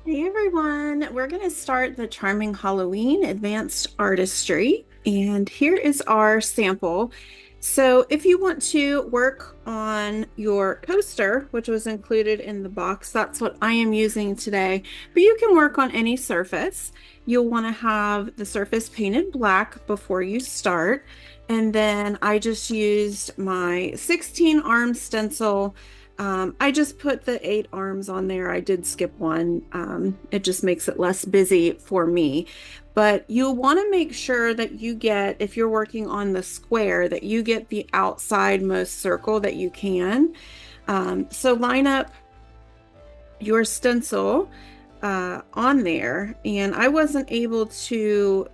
Hey everyone, we're going to start the Charming Halloween Advanced Artistry, and here is our sample. So if you want to work on your coaster, which was included in the box, that's what I am using today, but you can work on any surface. You'll want to have the surface painted black before you start, and then I just used my 16 arm stencil. I just put the 8 arms on there. I did skip one. It just makes it less busy for me. But you'll want to make sure that you get, if you're working on the square, that you get the outside most circle that you can. So line up your stencil on there, and I wasn't able to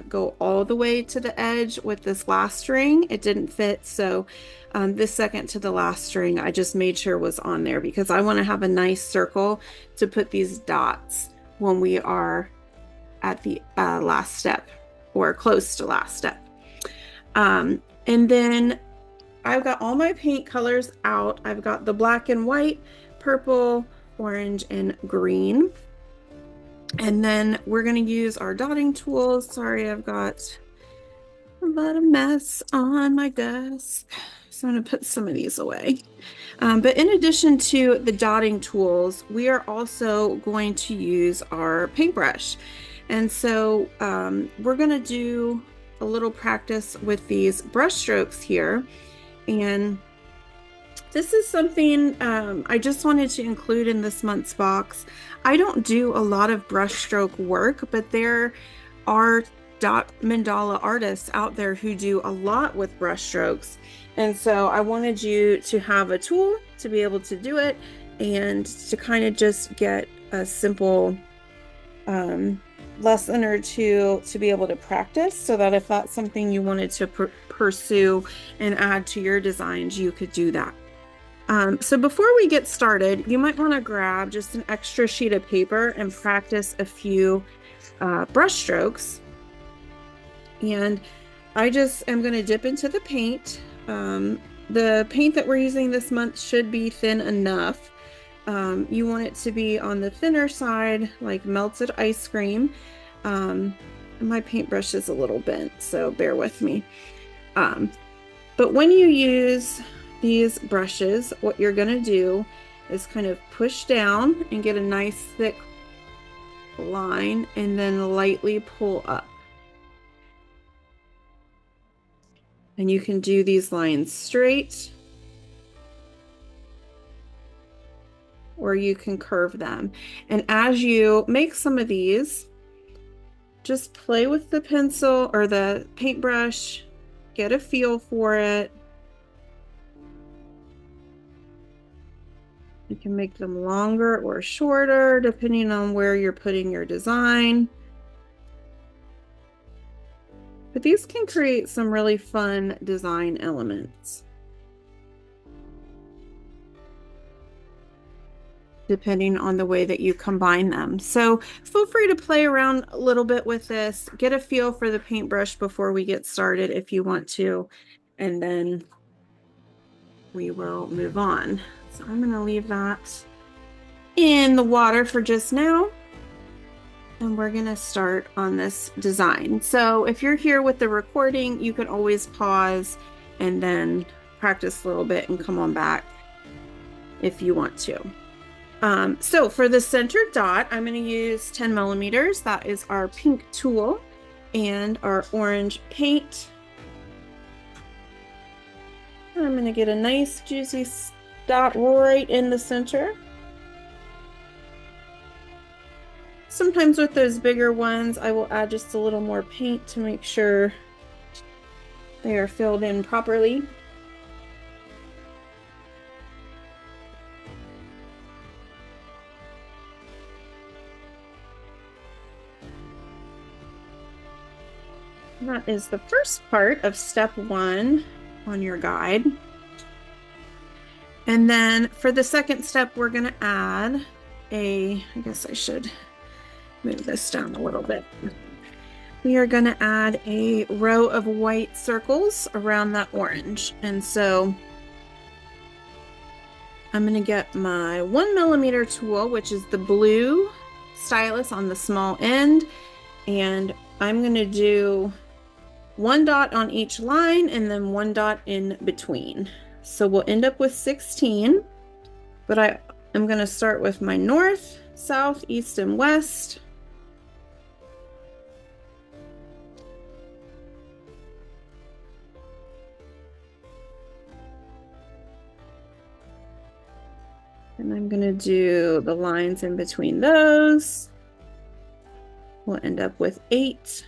go all the way to the edge with this last string. It didn't fit, so this second to the last string I just made sure was on there because I want to have a nice circle to put these dots when we are at the last step or close to last step. And then I've got all my paint colors out. I've got the black and white, purple, orange, and green. And then we're going to use our dotting tools. Sorry, I've got a lot of mess on my desk. So I'm going to put some of these away. But in addition to the dotting tools, we are also going to use our paintbrush. And so we're going to do a little practice with these brush strokes here. And this is something I just wanted to include in this month's box. I don't do a lot of brushstroke work, but there are mandala artists out there who do a lot with brushstrokes. And so I wanted you to have a tool to be able to do it and to kind of just get a simple lesson or two to be able to practice, so that if that's something you wanted to pursue and add to your designs, you could do that. So before we get started, you might want to grab just an extra sheet of paper and practice a few brush strokes. And I just am going to dip into the paint. The paint that we're using this month should be thin enough. You want it to be on the thinner side, like melted ice cream. My paintbrush is a little bent, so bear with me. But when you use these brushes, what you're going to do is kind of push down and get a nice thick line and then lightly pull up. And you can do these lines straight, or you can curve them. And as you make some of these, just play with the pencil or the paintbrush, get a feel for it. You can make them longer or shorter depending on where you're putting your design. But these can create some really fun design elements, depending on the way that you combine them. So feel free to play around a little bit with this, get a feel for the paintbrush before we get started if you want to, and then we will move on. So I'm going to leave that in the water for just now, and we're going to start on this design. So if you're here with the recording, you can always pause and then practice a little bit and come on back if you want to. So for the center dot, I'm going to use 10 millimeters. That is our pink tool and our orange paint. I'm going to get a nice juicy dot right in the center. Sometimes with those bigger ones, I will add just a little more paint to make sure they are filled in properly. And that is the first part of step 1 on your guide. And then for the second step, we're going to add I guess I should move this down a little bit. We are going to add a row of white circles around that orange. And so I'm going to get my 1 millimeter tool, which is the blue stylus on the small end, and I'm going to do 1 dot on each line and then 1 dot in between. So we'll end up with 16, but I'm going to start with my north, south, east, and west. And I'm going to do the lines in between those. We'll end up with 8.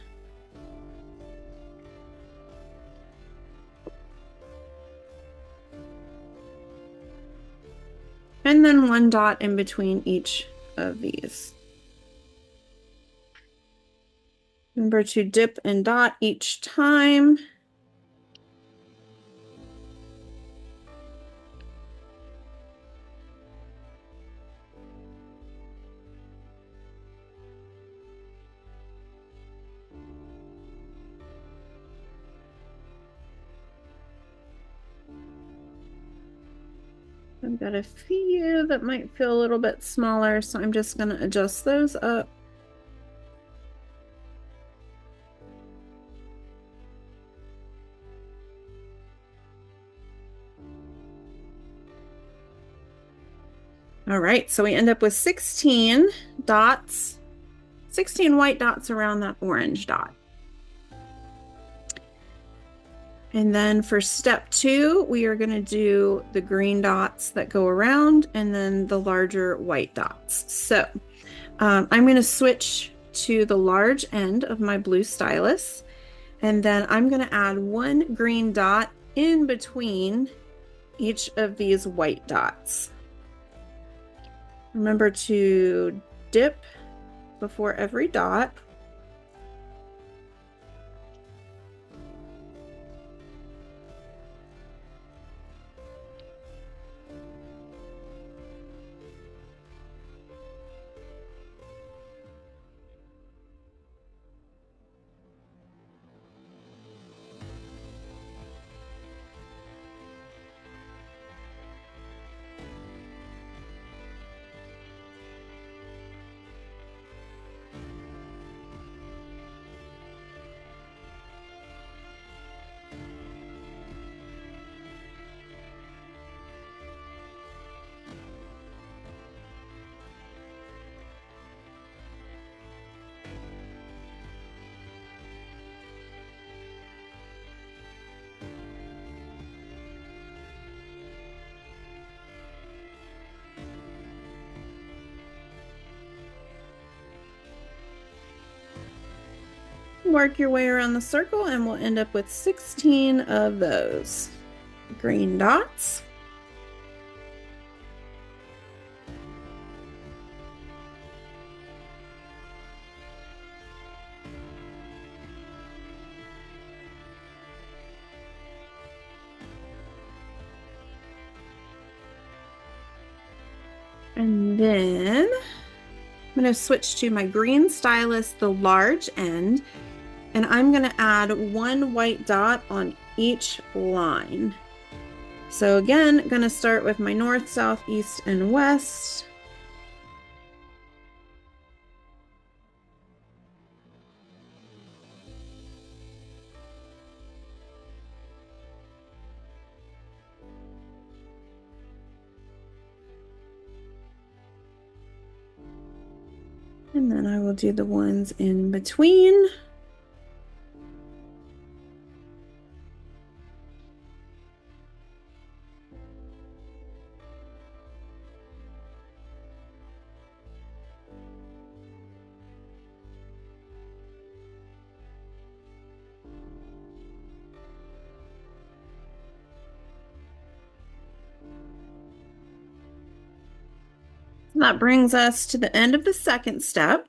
And then 1 dot in between each of these. Remember to dip and dot each time. I've got a few that might feel a little bit smaller, so I'm just going to adjust those up. All right, so we end up with 16 dots, 16 white dots around that orange dot. And then for step 2, we are going to do the green dots that go around and then the larger white dots. So I'm going to switch to the large end of my blue stylus, and then I'm going to add 1 green dot in between each of these white dots. Remember to dip before every dot. Work your way around the circle and we'll end up with 16 of those green dots. And then I'm going to switch to my green stylus, the large end, and I'm going to add 1 white dot on each line. So again, I'm going to start with my north, south, east, and west. And then I will do the ones in between. That brings us to the end of the second step.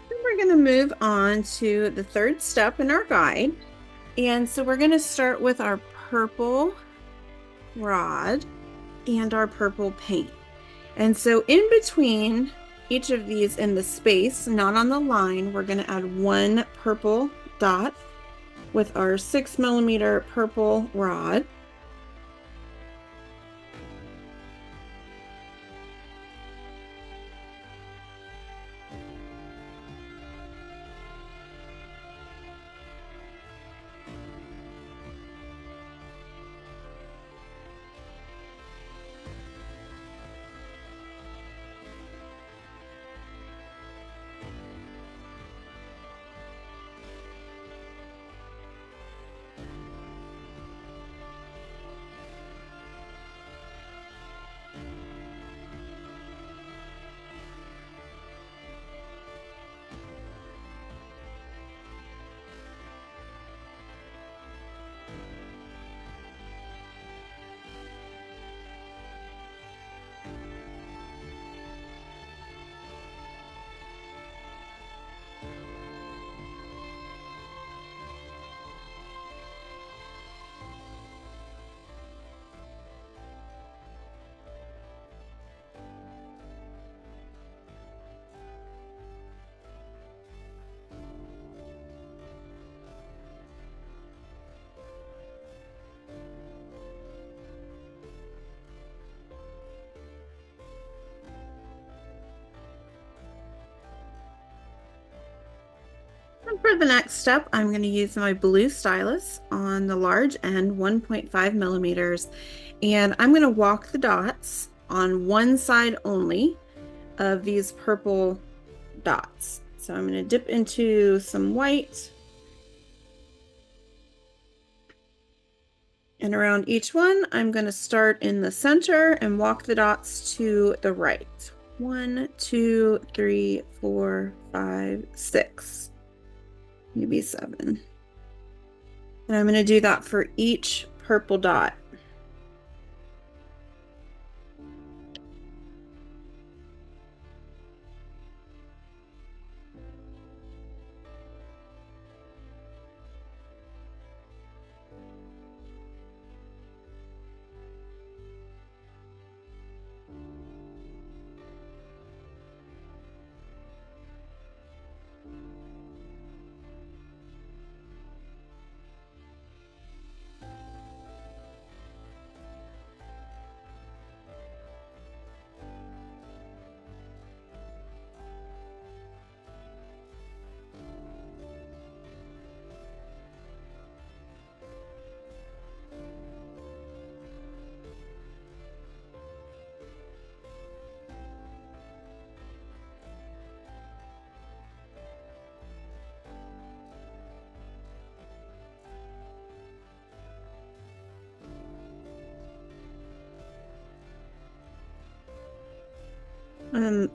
And we're going to move on to the third step in our guide. And so we're going to start with our purple rod and our purple paint. And so in between each of these in the space, not on the line, we're going to add 1 purple dot with our 6mm purple rod. And for the next step, I'm going to use my blue stylus on the large end, 1.5 millimeters, and I'm going to walk the dots on one side only of these purple dots. So I'm going to dip into some white, and around each one, I'm going to start in the center and walk the dots to the right. 1, 2, 3, 4, 5, 6, maybe 7. And I'm going to do that for each purple dot.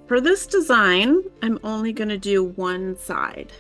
For this design, I'm only going to do one side.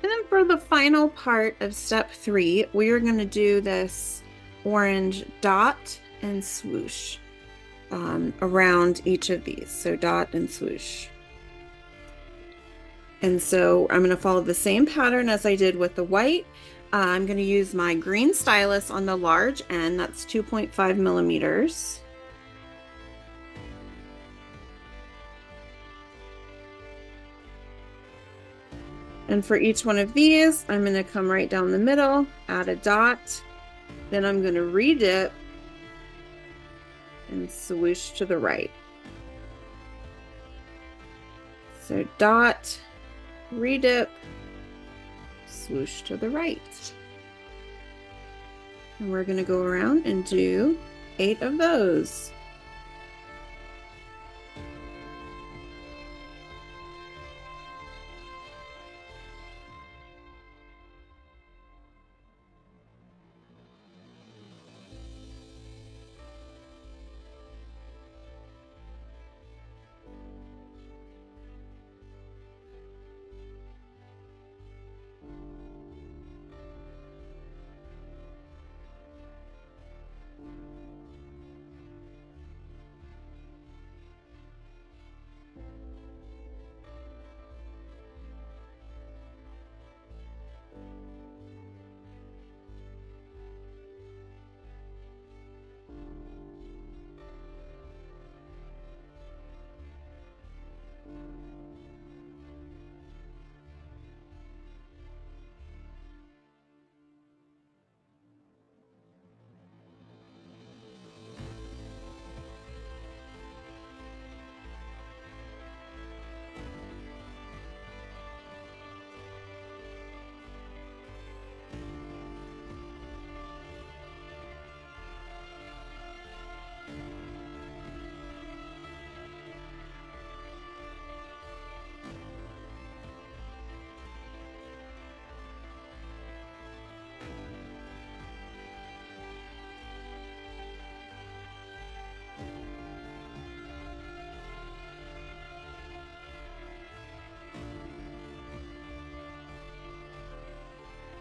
And then for the final part of step 3, we are going to do this orange dot and swoosh around each of these. So dot and swoosh. And so I'm going to follow the same pattern as I did with the white. I'm going to use my green stylus on the large end. That's 2.5 millimeters. And for each one of these, I'm going to come right down the middle, add a dot, then I'm going to redip and swoosh to the right. So dot, redip, swoosh to the right. And we're going to go around and do 8 of those.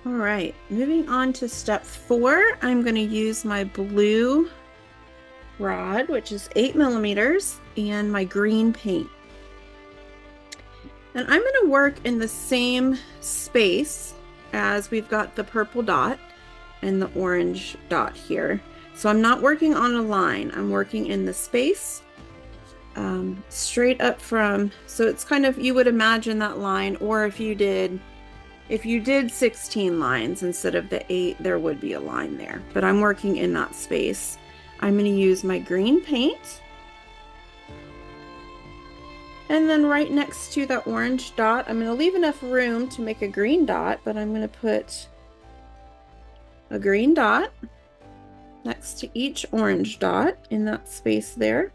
All right, moving on to step 4, I'm going to use my blue rod, which is 8 millimeters, and my green paint. And I'm going to work in the same space as we've got the purple dot and the orange dot here. So I'm not working on a line, I'm working in the space straight up from, so it's kind of, you would imagine that line, or if you did 16 lines instead of the 8, there would be a line there, but I'm working in that space. I'm going to use my green paint. And then right next to the orange dot, I'm going to leave enough room to make a green dot, but I'm going to put a green dot next to each orange dot in that space there.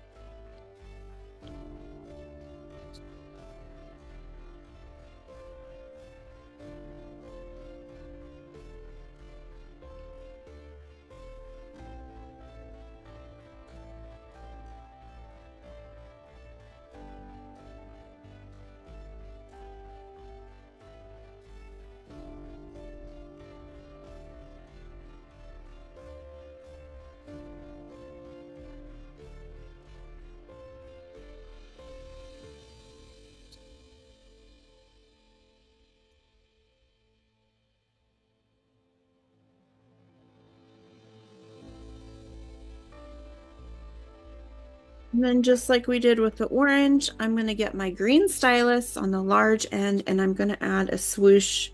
And then just like we did with the orange, I'm going to get my green stylus on the large end and I'm going to add a swoosh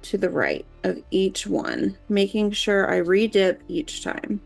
to the right of each one, making sure I re-dip each time.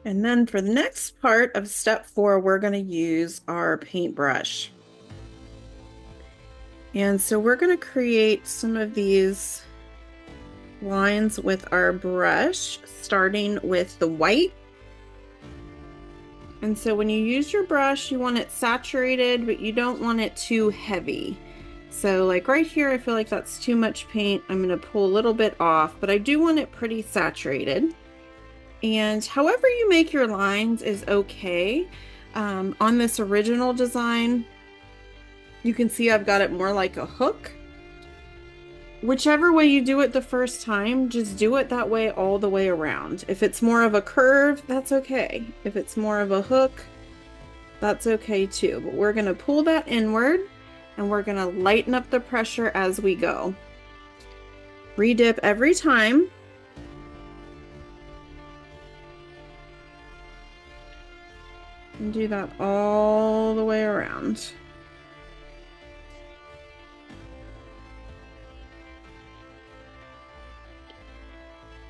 And then for the next part of step 4, we're going to use our paintbrush. And so we're going to create some of these lines with our brush, starting with the white. And so when you use your brush, you want it saturated, but you don't want it too heavy. So like right here, I feel like that's too much paint. I'm going to pull a little bit off, but I do want it pretty saturated. And however you make your lines is okay. On this original design, you can see I've got it more like a hook. Whichever way you do it the first time, just do it that way all the way around. If it's more of a curve, that's okay. If it's more of a hook, that's okay too. But we're going to pull that inward and we're going to lighten up the pressure as we go. Re-dip every time. And do that all the way around.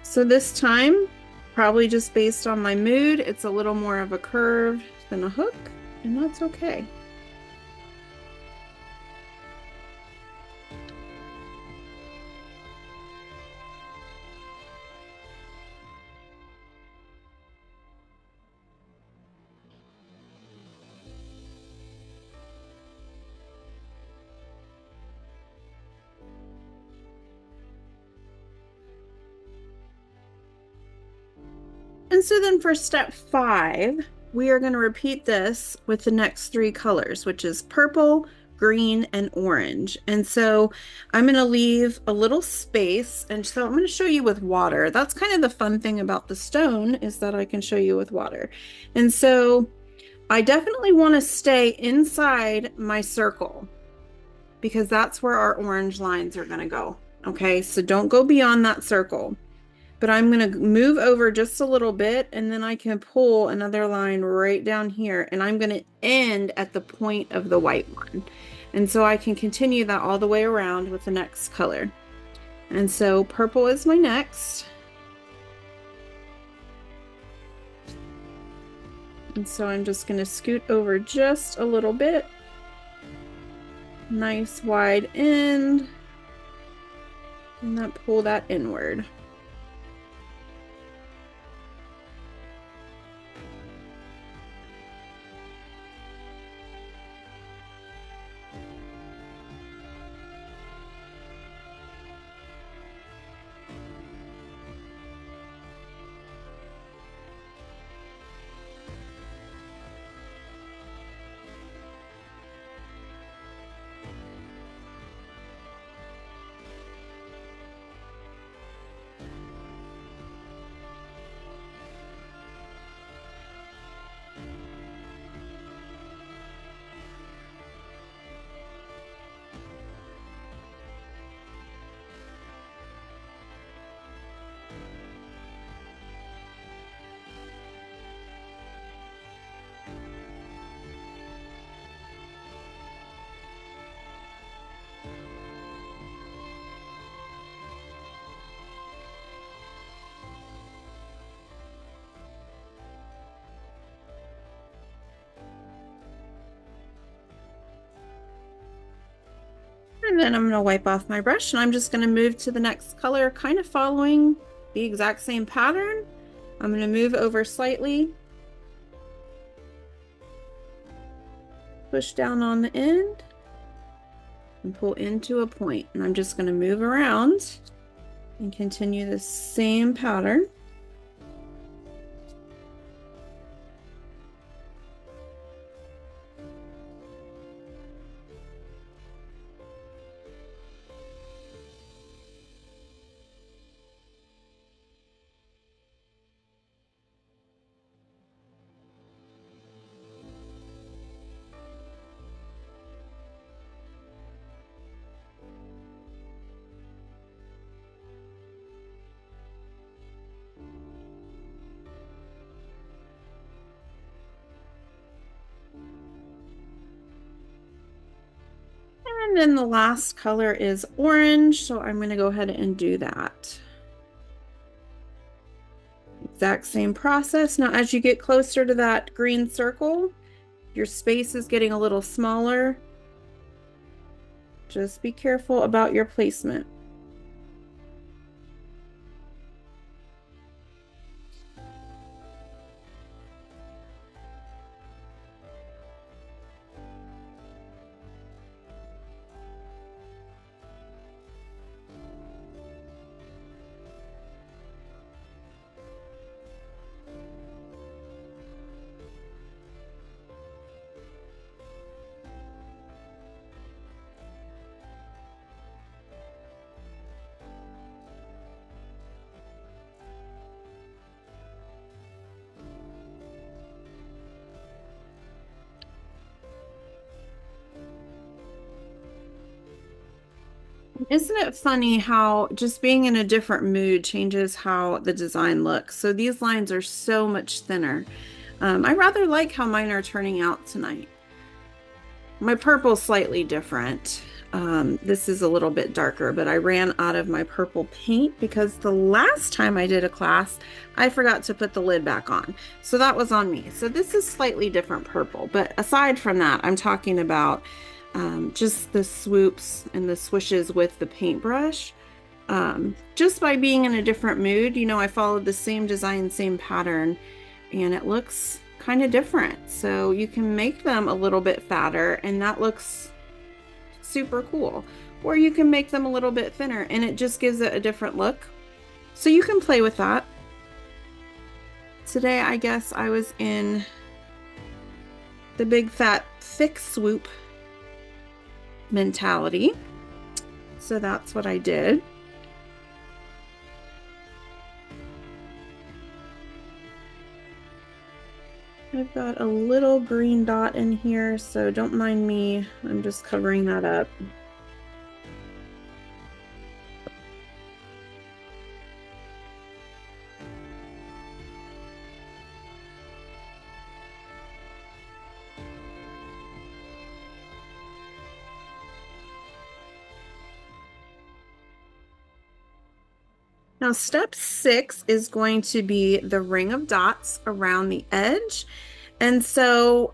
So this time, probably just based on my mood, it's a little more of a curve than a hook, and that's okay. And so then for step 5, we are going to repeat this with the next 3 colors, which is purple, green, and orange. And so I'm going to leave a little space. And so I'm going to show you with water. That's kind of the fun thing about the stone, is that I can show you with water. And so I definitely want to stay inside my circle because that's where our orange lines are going to go. Okay, so don't go beyond that circle. but I'm going to move over just a little bit, and then I can pull another line right down here, and I'm going to end at the point of the white one. And so I can continue that all the way around with the next color. And so purple is my next. And so I'm just going to scoot over just a little bit. Nice wide end. And then pull that inward. And then I'm going to wipe off my brush, and I'm just going to move to the next color, kind of following the exact same pattern. I'm going to move over slightly, push down on the end, and pull into a point. And I'm just going to move around and continue the same pattern. And then the last color is orange, so I'm going to go ahead and do that. Exact same process. Now, as you get closer to that green circle, your space is getting a little smaller. Just be careful about your placement. Isn't it funny how just being in a different mood changes how the design looks? So these lines are so much thinner. I rather like how mine are turning out tonight. My purple's slightly different. This is a little bit darker, but I ran out of my purple paint because the last time I did a class, I forgot to put the lid back on. So that was on me. So this is slightly different purple. But aside from that, I'm talking about just the swoops and the swishes with the paintbrush. Just by being in a different mood, you know, I followed the same design, same pattern, and it looks kind of different. So you can make them a little bit fatter, and that looks super cool. Or you can make them a little bit thinner, and it just gives it a different look. So you can play with that. Today, I guess I was in the big fat thick swoop mentality. So that's what I did. I've got a little green dot in here, so don't mind me. I'm just covering that up. Now, step 6 is going to be the ring of dots around the edge. And so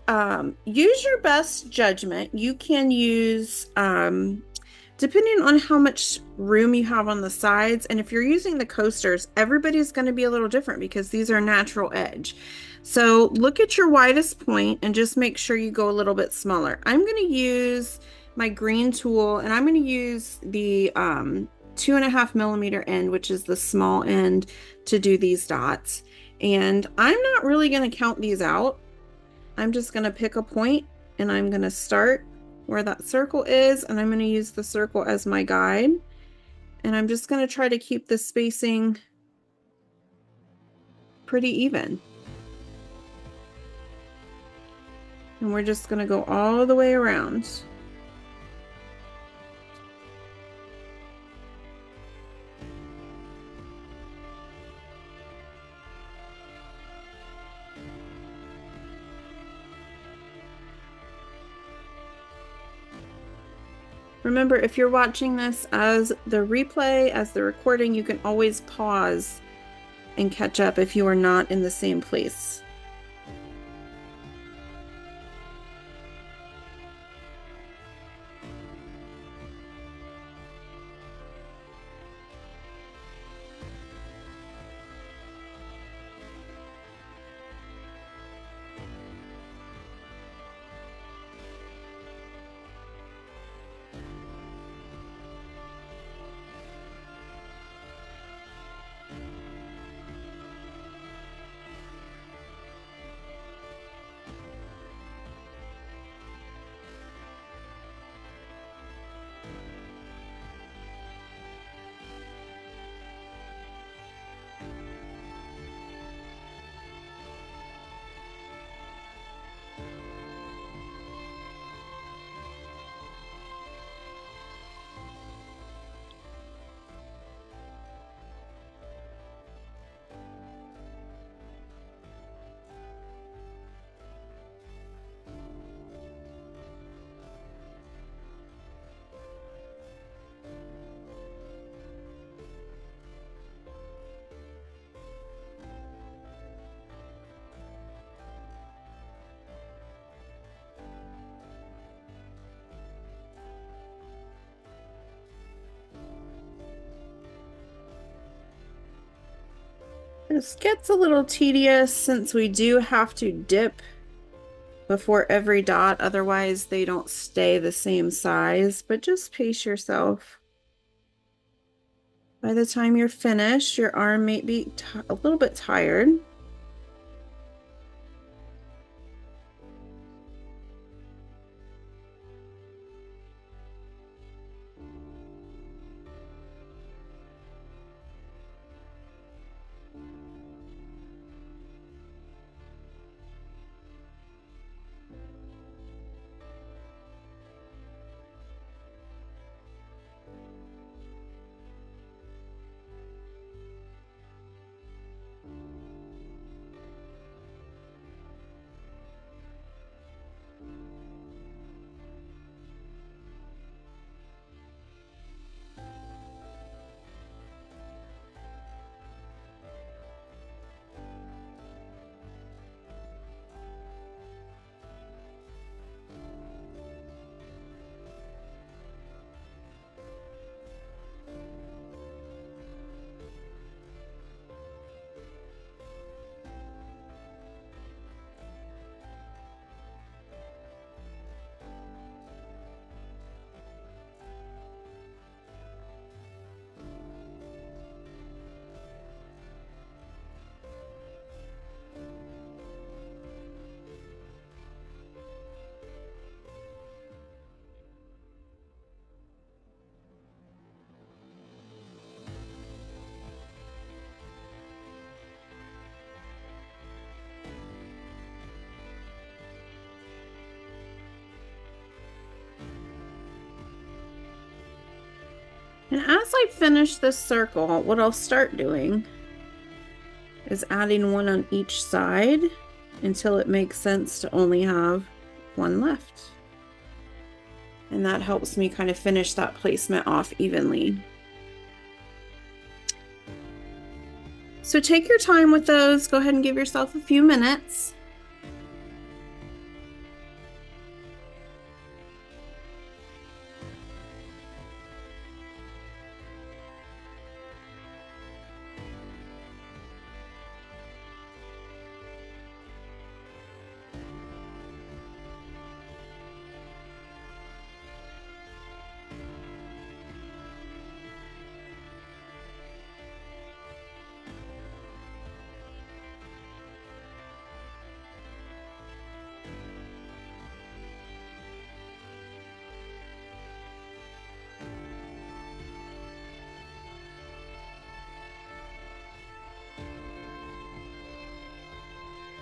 use your best judgment. You can use, depending on how much room you have on the sides, and if you're using the coasters, everybody's going to be a little different because these are natural edge. So look at your widest point and just make sure you go a little bit smaller. I'm going to use my green tool, and I'm going to use the 2.5 millimeter end, which is the small end, to do these dots. And I'm not really going to count these out. I'm just going to pick a point and I'm going to start where that circle is, and I'm going to use the circle as my guide. And I'm just going to try to keep the spacing pretty even. And we're just going to go all the way around. Remember, if you're watching this as the replay, as the recording, you can always pause and catch up if you are not in the same place. This gets a little tedious since we do have to dip before every dot, otherwise they don't stay the same size, but just pace yourself. By the time you're finished, your arm may be a little bit tired. And as I finish this circle, what I'll start doing is adding one on each side until it makes sense to only have one left. And that helps me kind of finish that placement off evenly. So take your time with those. Go ahead and give yourself a few minutes.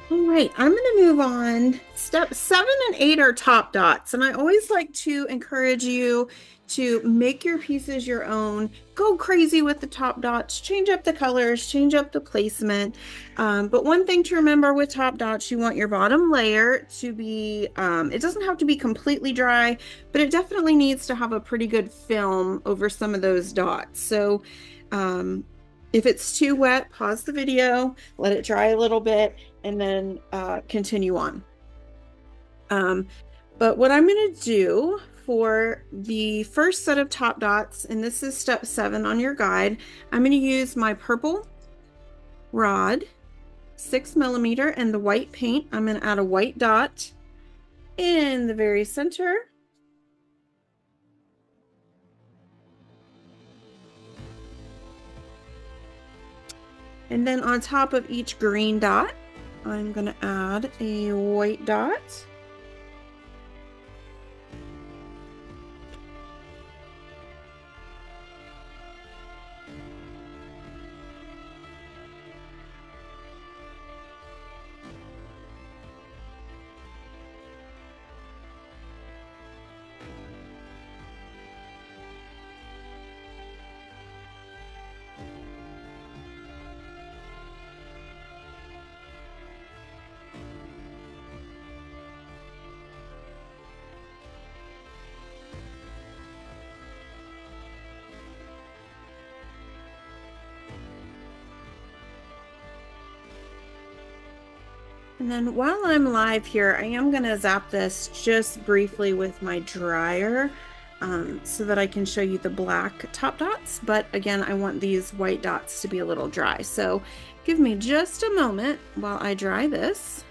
All right, I'm going to move on. Step 7 and 8 are top dots, and I always like to encourage you to make your pieces your own. Go crazy with the top dots, change up the colors, change up the placement. But one thing to remember with top dots, you want your bottom layer to be, it doesn't have to be completely dry, but it definitely needs to have a pretty good film over some of those dots. So if it's too wet, pause the video, let it dry a little bit, and then continue on. But what I'm going to do for the first set of top dots, and this is step 7 on your guide, I'm going to use my purple rod, 6mm, and the white paint. I'm going to add a white dot in the very center. And then on top of each green dot, I'm going to add a white dot. And then while I'm live here, I am going to zap this just briefly with my dryer so that I can show you the black top dots. But again, I want these white dots to be a little dry. So give me just a moment while I dry this.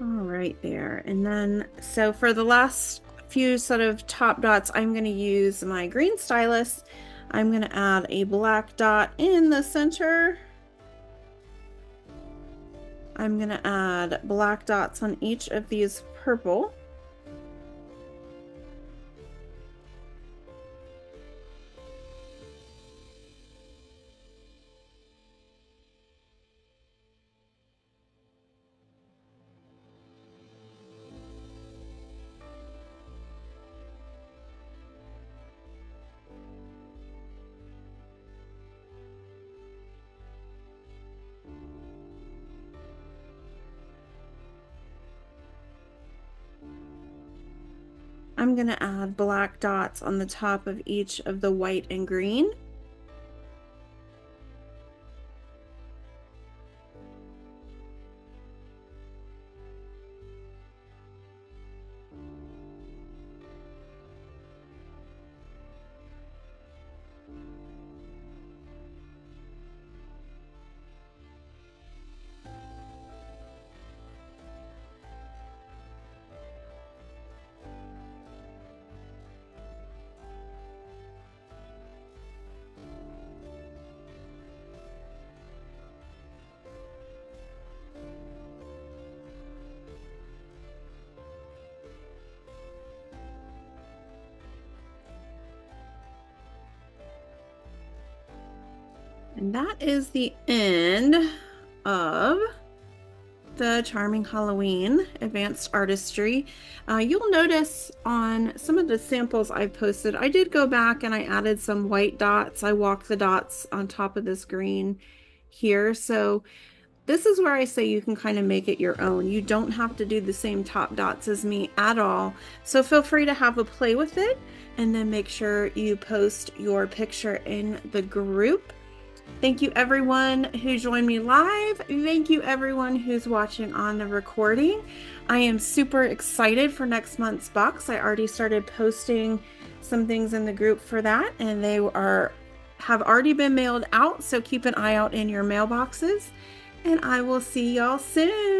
All right there. And then, so for the last few sort of top dots, I'm going to use my green stylus. I'm going to add a black dot in the center. I'm going to add black dots on each of these purple. I'm going to add black dots on the top of each of the white and green. And that is the end of the Charming Halloween Advanced Artistry. You'll notice on some of the samples I posted, I did go back and I added some white dots. I walked the dots on top of this green here. So this is where I say you can kind of make it your own. You don't have to do the same top dots as me at all. So feel free to have a play with it and then make sure you post your picture in the group. Thank you everyone who joined me live. Thank you everyone who's watching on the recording. I am super excited for next month's box. I already started posting some things in the group for that, and they have already been mailed out, so keep an eye out in your mailboxes, and I will see y'all soon.